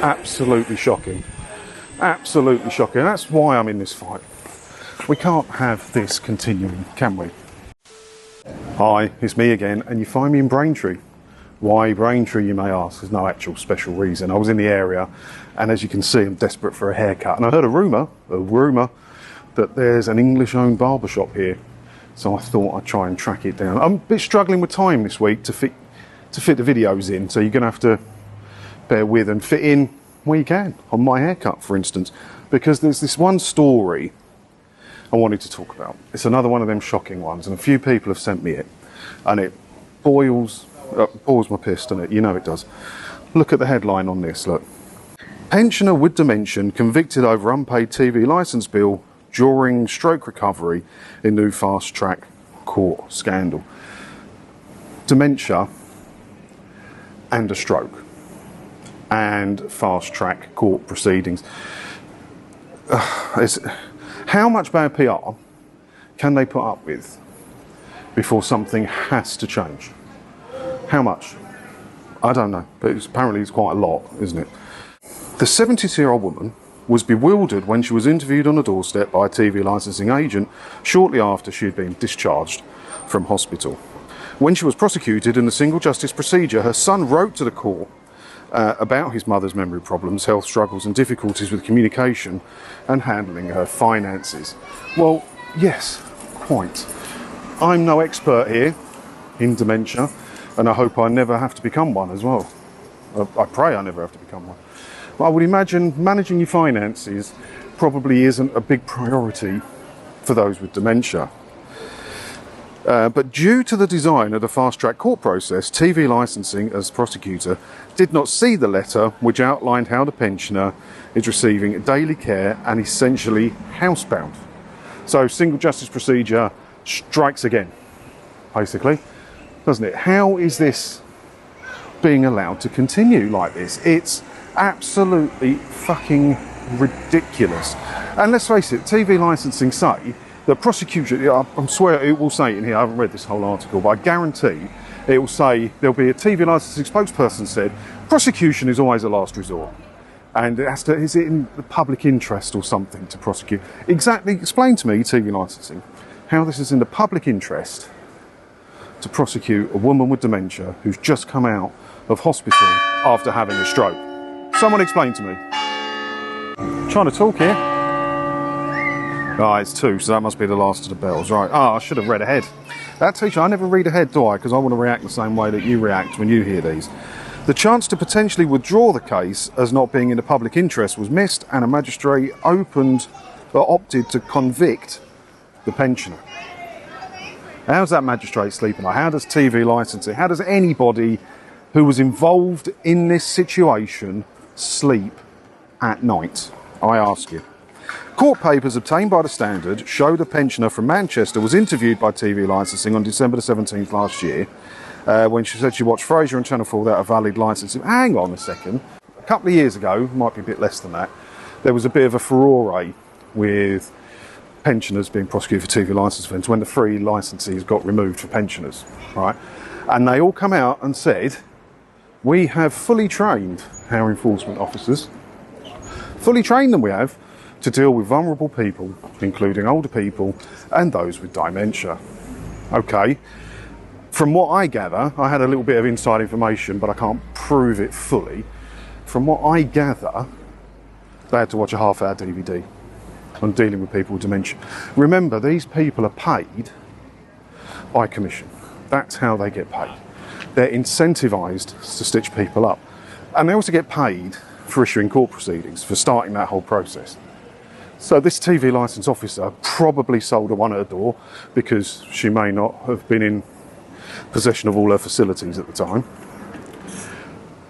Absolutely shocking. Absolutely shocking. That's why I'm in this fight. We can't have this continuing, can we? Hi, it's me again, and you find me in Braintree. Why Braintree, you may ask? There's no actual special reason. I was in the area, and as you can see, I'm desperate for a haircut. And I heard a rumour that there's an English-owned barbershop here. So I thought I'd try and track it down. I'm a bit struggling with time this week to fit the videos in, so you're going to have to bear with and fit in where you can, on my haircut, for instance. Because there's this one story I wanted to talk about. It's another one of them shocking ones, and a few people have sent me it. And it boils my piss, doesn't it? You know it does. Look at the headline on this, look. Pensioner with dementia convicted over unpaid TV licence bill during stroke recovery in new fast-track court scandal. Dementia and a stroke and fast-track court proceedings. How much bad PR can they put up with before something has to change? How much? I don't know, but apparently it's quite a lot, isn't it? The 72-year-old woman was bewildered when she was interviewed on a doorstep by a TV licensing agent shortly after she had been discharged from hospital. When she was prosecuted in a single justice procedure, her son wrote to the court about his mother's memory problems, health struggles and difficulties with communication and handling her finances. Well, yes, quite. I'm no expert here in dementia, and I hope I never have to become one as well. I pray I never have to become one. But I would imagine managing your finances probably isn't a big priority for those with dementia. But due to the design of the fast-track court process, TV Licensing, as prosecutor, did not see the letter which outlined how the pensioner is receiving daily care and essentially housebound. So single justice procedure strikes again, basically, doesn't it? How is this being allowed to continue like this? It's absolutely fucking ridiculous. And let's face it, TV licensing say that prosecution, I swear it will say it in here, I haven't read this whole article, but I guarantee it will say, there'll be a TV licensing spokesperson said, prosecution is always a last resort. And it has to, is it in the public interest or something to prosecute? Exactly, explain to me, TV licensing, how this is in the public interest to prosecute a woman with dementia who's just come out of hospital after having a stroke. Someone explain to me. I'm trying to talk here. Ah, it's 2, so that must be the last of the bells, right. Ah, I should have read ahead. That teacher, I never read ahead, do I? Because I want to react the same way that you react when you hear these. The chance to potentially withdraw the case as not being in the public interest was missed, and a magistrate opted to convict the pensioner. How's that magistrate sleeping? How does TV licensing, how does anybody who was involved in this situation sleep at night? I ask you. Court papers obtained by the Standard show the pensioner from Manchester was interviewed by TV Licensing on December the 17th last year when she said she watched Frasier and Channel 4 without a valid licence. Hang on a second. A couple of years ago, might be a bit less than that, there was a bit of a furore with pensioners being prosecuted for TV licence offence when the free licences got removed for pensioners, right? And they all come out and said, we have fully trained our enforcement officers, fully trained them we have, to deal with vulnerable people, including older people and those with dementia. Okay, from what I gather, I had a little bit of inside information, but I can't prove it fully. From what I gather, they had to watch a half-hour DVD on dealing with people with dementia. Remember, these people are paid by commission. That's how they get paid. They're incentivised to stitch people up. And they also get paid for issuing court proceedings, for starting that whole process. So this TV licence officer probably sold her one at a door because she may not have been in possession of all her facilities at the time,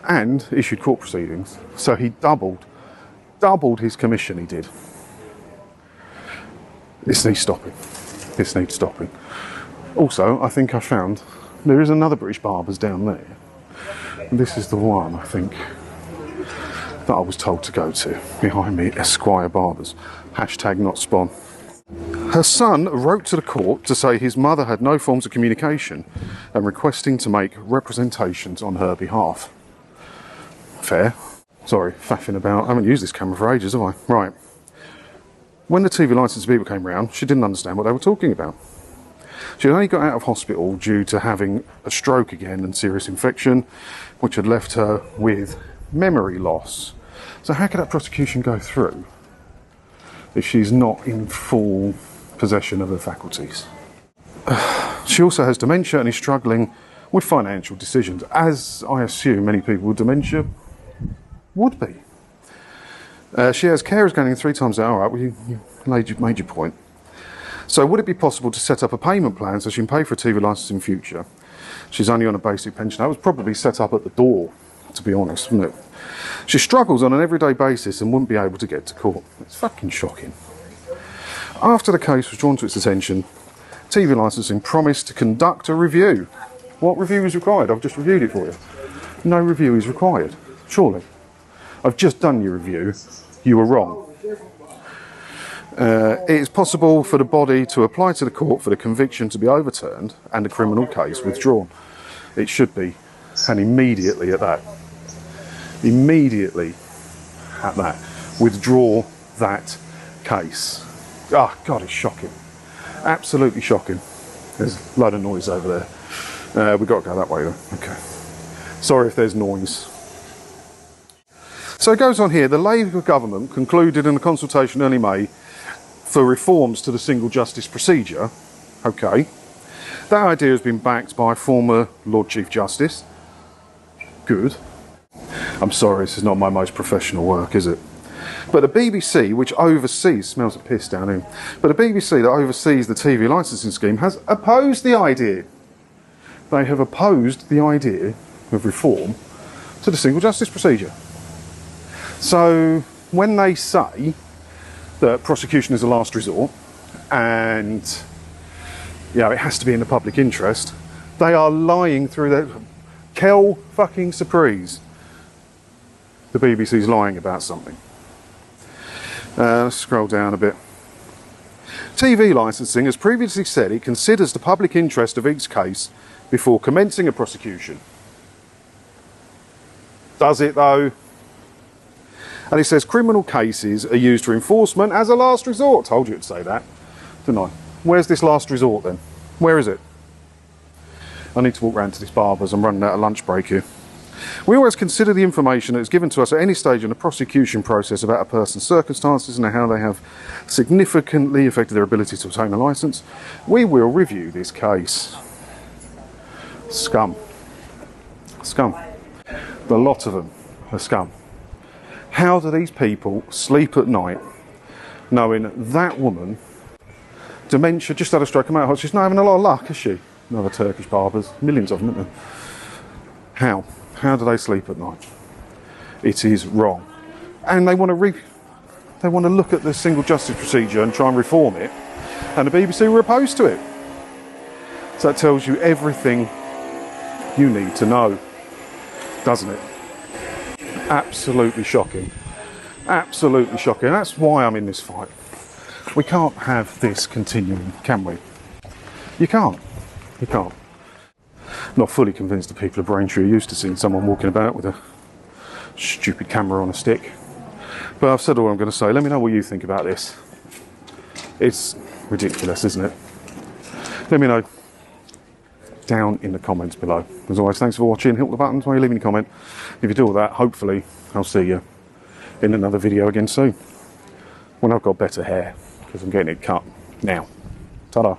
and issued court proceedings. So he doubled his commission, he did. This needs stopping. This needs stopping. Also, I think I found there is another British Barbers down there. And this is the one, I think, that I was told to go to. Behind me, Esquire Barbers. Hashtag not spawn. Her son wrote to the court to say his mother had no forms of communication and requesting to make representations on her behalf. Fair. Sorry, faffing about. I haven't used this camera for ages, have I? Right. When the TV licensed people came round, she didn't understand what they were talking about. She had only got out of hospital due to having a stroke again and serious infection, which had left her with memory loss. So how could that prosecution go through if she's not in full possession of her faculties? She also has dementia and is struggling with financial decisions, as I assume many people with dementia would be. She has carers going in 3 times a day. All right, well, you made your point. So would it be possible to set up a payment plan so she can pay for a TV licence in future? She's only on a basic pension. That was probably set up at the door, to be honest, wasn't it? She struggles on an everyday basis and wouldn't be able to get to court. It's fucking shocking. After the case was drawn to its attention, TV licensing promised to conduct a review. What review is required? I've just reviewed it for you. No review is required, surely. I've just done your review. You were wrong. It is possible for the body to apply to the court for the conviction to be overturned and the criminal case withdrawn. It should be, and immediately at that. Immediately at that. Withdraw that case. Ah, oh, God, it's shocking. Absolutely shocking. There's a load of noise over there. We've got to go that way though. Okay. Sorry if there's noise. So it goes on here. The Labour government concluded in a consultation early May for reforms to the single justice procedure. Okay. That idea has been backed by former Lord Chief Justice. Good. I'm sorry, this is not my most professional work, is it? But the BBC, which oversees, smells of piss down here, but the BBC that oversees the TV licensing scheme has opposed the idea. They have opposed the idea of reform to the single justice procedure. So when they say that prosecution is a last resort and it has to be in the public interest, they are lying through their Kel fucking surprise. The BBC's lying about something. Let's scroll down a bit. TV licensing has previously said it considers the public interest of each case before commencing a prosecution. Does it though? And it says criminal cases are used for enforcement as a last resort. Told you it'd say that, didn't I? Where's this last resort then? Where is it? I need to walk round to this barber's. I'm running out of lunch break here. We always consider the information that is given to us at any stage in the prosecution process about a person's circumstances and how they have significantly affected their ability to obtain a licence. We will review this case. Scum. Scum. The lot of them are scum. How do these people sleep at night knowing that woman, dementia, just had a stroke, come out, she's not having a lot of luck, is she? Another Turkish barbers, millions of them, isn't there? How? How do they sleep at night? It is wrong. And they want to look at the single justice procedure and try and reform it, and the BBC were opposed to it. So that tells you everything you need to know, doesn't it? Absolutely shocking. Absolutely shocking. That's why I'm in this fight. We can't have this continuing, can we? You can't. You can't. Not fully convinced the people of Braintree are used to seeing someone walking about with a stupid camera on a stick. But I've said all I'm going to say. Let me know what you think about this. It's ridiculous, isn't it? Let me know down in the comments below. As always, thanks for watching. Hit the buttons while you're leaving a comment. If you do all that, hopefully I'll see you in another video again soon, when I've got better hair, because I'm getting it cut now. Ta-da.